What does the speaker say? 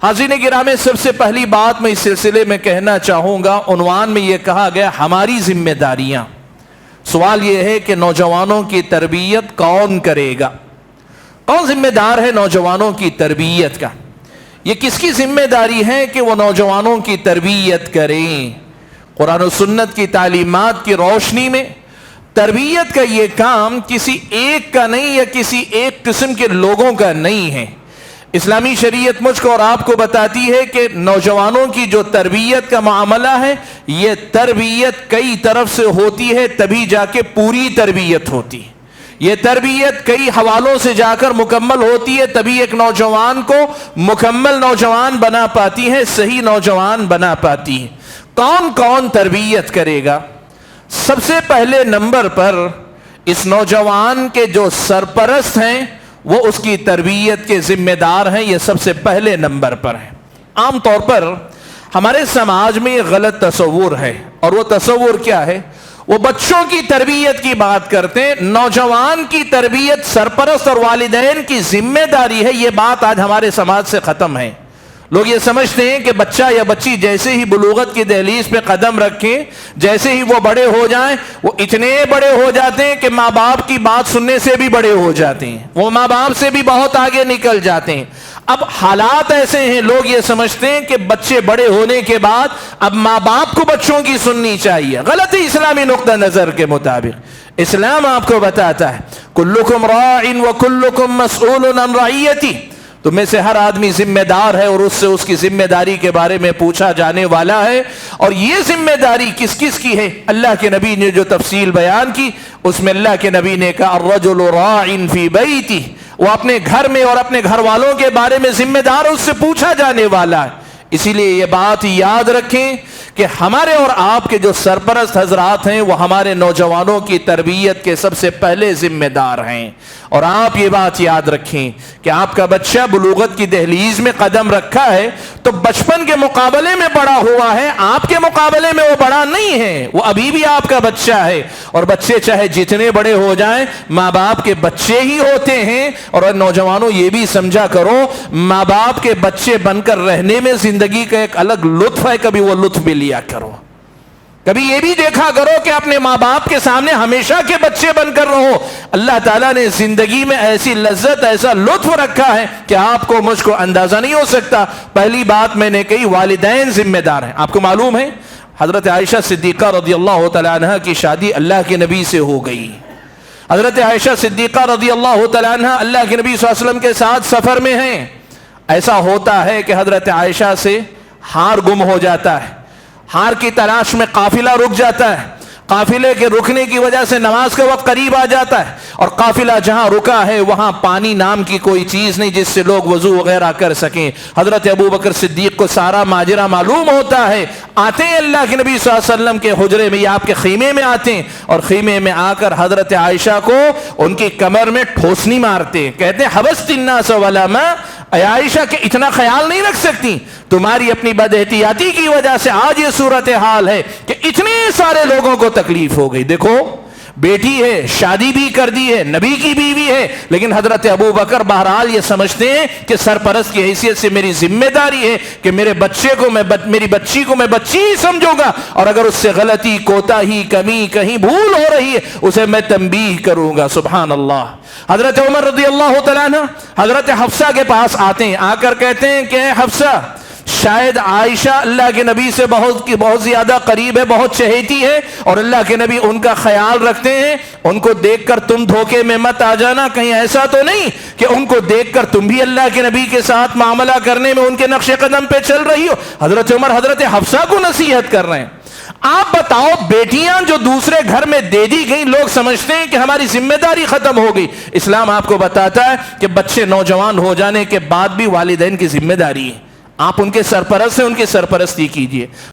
حاضرین گرامی، سب سے پہلی بات میں اس سلسلے میں کہنا چاہوں گا، عنوان میں یہ کہا گیا ہماری ذمہ داریاں۔ سوال یہ ہے کہ نوجوانوں کی تربیت کون کرے گا؟ کون ذمہ دار ہے نوجوانوں کی تربیت کا؟ یہ کس کی ذمہ داری ہے کہ وہ نوجوانوں کی تربیت کریں؟ قرآن و سنت کی تعلیمات کی روشنی میں تربیت کا یہ کام کسی ایک کا نہیں یا کسی ایک قسم کے لوگوں کا نہیں ہے۔ اسلامی شریعت مجھ کو اور آپ کو بتاتی ہے کہ نوجوانوں کی جو تربیت کا معاملہ ہے، یہ تربیت کئی طرف سے ہوتی ہے، تبھی جا کے پوری تربیت ہوتی ہے۔ یہ تربیت کئی حوالوں سے جا کر مکمل ہوتی ہے، تبھی ایک نوجوان کو مکمل نوجوان بنا پاتی ہے، صحیح نوجوان بنا پاتی ہے۔ کون کون تربیت کرے گا؟ سب سے پہلے نمبر پر اس نوجوان کے جو سرپرست ہیں وہ اس کی تربیت کے ذمہ دار ہیں، یہ سب سے پہلے نمبر پر ہیں۔ عام طور پر ہمارے سماج میں یہ غلط تصور ہے، اور وہ تصور کیا ہے؟ وہ بچوں کی تربیت کی بات کرتے ہیں، نوجوان کی تربیت سرپرست اور والدین کی ذمہ داری ہے۔ یہ بات آج ہمارے سماج سے ختم ہے۔ لوگ یہ سمجھتے ہیں کہ بچہ یا بچی جیسے ہی بلوغت کی دہلیز پہ قدم رکھیں، جیسے ہی وہ بڑے ہو جائیں، وہ اتنے بڑے ہو جاتے ہیں کہ ماں باپ کی بات سننے سے بھی بڑے ہو جاتے ہیں، وہ ماں باپ سے بھی بہت آگے نکل جاتے ہیں۔ اب حالات ایسے ہیں، لوگ یہ سمجھتے ہیں کہ بچے بڑے ہونے کے بعد اب ماں باپ کو بچوں کی سننی چاہیے۔ غلط اسلامی نقطہ نظر کے مطابق اسلام آپ کو بتاتا ہے کلکم راع وکلکم مسئول عن رعیتہ، تم میں سے ہر آدمی ذمہ دار ہے اور اس سے اس کی ذمہ داری کے بارے میں پوچھا جانے والا ہے۔ اور یہ ذمہ داری کس کس کی ہے؟ اللہ کے نبی نے جو تفصیل بیان کی اس میں اللہ کے نبی نے کہا الرجل راع فی بیتہ، وہ اپنے گھر میں اور اپنے گھر والوں کے بارے میں ذمہ دار، اس سے پوچھا جانے والا ہے۔ اسی لیے یہ بات یاد رکھیں کہ ہمارے اور آپ کے جو سرپرست حضرات ہیں وہ ہمارے نوجوانوں کی تربیت کے سب سے پہلے ذمہ دار ہیں۔ اور آپ یہ بات یاد رکھیں کہ آپ کا بچہ بلوغت کی دہلیز میں قدم رکھا ہے تو بچپن کے مقابلے میں بڑا ہوا ہے، آپ کے مقابلے میں وہ بڑا نہیں ہے، وہ ابھی بھی آپ کا بچہ ہے۔ اور بچے چاہے جتنے بڑے ہو جائیں ماں باپ کے بچے ہی ہوتے ہیں۔ اور نوجوانوں یہ بھی سمجھا کرو، ماں باپ کے بچے بن کر رہنے میں زندگی کا ایک الگ لطف ہے، کبھی وہ لطف بھی لیا کرو۔ کبھی یہ بھی دیکھا کرو کہ اپنے ماں باپ کے سامنے ہمیشہ کے بچے بن کر رہو۔ اللہ تعالیٰ نے زندگی میں ایسی لذت، ایسا لطف رکھا ہے کہ آپ کو مجھ کو اندازہ نہیں ہو سکتا۔ پہلی بات میں نے کہی والدین ذمہ دار ہیں۔ آپ کو معلوم ہے حضرت عائشہ صدیقہ رضی اللہ تعالیٰ عنہ کی شادی اللہ کے نبی سے ہو گئی۔ حضرت عائشہ صدیقہ رضی اللہ تعالیٰ عنہ اللہ کے نبی صلی اللہ علیہ وسلم کے ساتھ سفر میں ہیں۔ ایسا ہوتا ہے کہ حضرت عائشہ سے ہار گم ہو جاتا ہے، ہار کی تلاش میں قافلہ رک جاتا ہے، قافلے کے رکنے کی وجہ سے نماز کا وقت قریب آ جاتا ہے، اور قافلہ جہاں رکا ہے وہاں پانی نام کی کوئی چیز نہیں جس سے لوگ وضو وغیرہ کر سکیں۔ حضرت ابو بکر صدیق کو سارا ماجرا معلوم ہوتا ہے، آتے ہیں اللہ کے نبی صلی اللہ علیہ وسلم کے حجرے میں یا آپ کے خیمے میں آتے ہیں، اور خیمے میں آ کر حضرت عائشہ کو ان کی کمر میں ٹھوسنی مارتے ہیں، کہتے ہیں حبست الناس ولا ما، اے عائشہ کہ اتنا خیال نہیں رکھ سکتی، تمہاری اپنی بد احتیاطی کی وجہ سے آج یہ صورتحال ہے کہ اتنے سارے لوگوں کو تکلیف ہو گئی۔ دیکھو بیٹی ہے، شادی بھی کر دی ہے، نبی کی بیوی ہے، لیکن حضرت ابو بکر بہرحال یہ سمجھتے ہیں کہ سرپرست کی حیثیت سے میری ذمہ داری ہے کہ میرے بچے کو میری بچی کو میں بچی ہی سمجھوں گا، اور اگر اس سے غلطی، کوتاہی، کمی، کہیں بھول ہو رہی ہے اسے میں تنبیہ کروں گا۔ سبحان اللہ۔ حضرت عمر رضی اللہ تعالیٰ عنہ حضرت حفصہ کے پاس آتے ہیں، آ کر کہتے ہیں کہ اے حفصہ، شاید عائشہ اللہ کے نبی سے بہت زیادہ قریب ہے، بہت چہیتی ہے، اور اللہ کے نبی ان کا خیال رکھتے ہیں، ان کو دیکھ کر تم دھوکے میں مت آ جانا، کہیں ایسا تو نہیں کہ ان کو دیکھ کر تم بھی اللہ کے نبی کے ساتھ معاملہ کرنے میں ان کے نقش قدم پہ چل رہی ہو۔ حضرت عمر حضرت حفصہ کو نصیحت کر رہے ہیں۔ آپ بتاؤ، بیٹیاں جو دوسرے گھر میں دے دی گئی، لوگ سمجھتے ہیں کہ ہماری ذمہ داری ختم ہو گئی۔ اسلام آپ کو بتاتا ہے کہ بچے نوجوان ہو جانے کے بعد بھی والدین کی ذمہ داری ہے، آپ ان کے سرپرست ہیں، ان کی سرپرستی کیجئے۔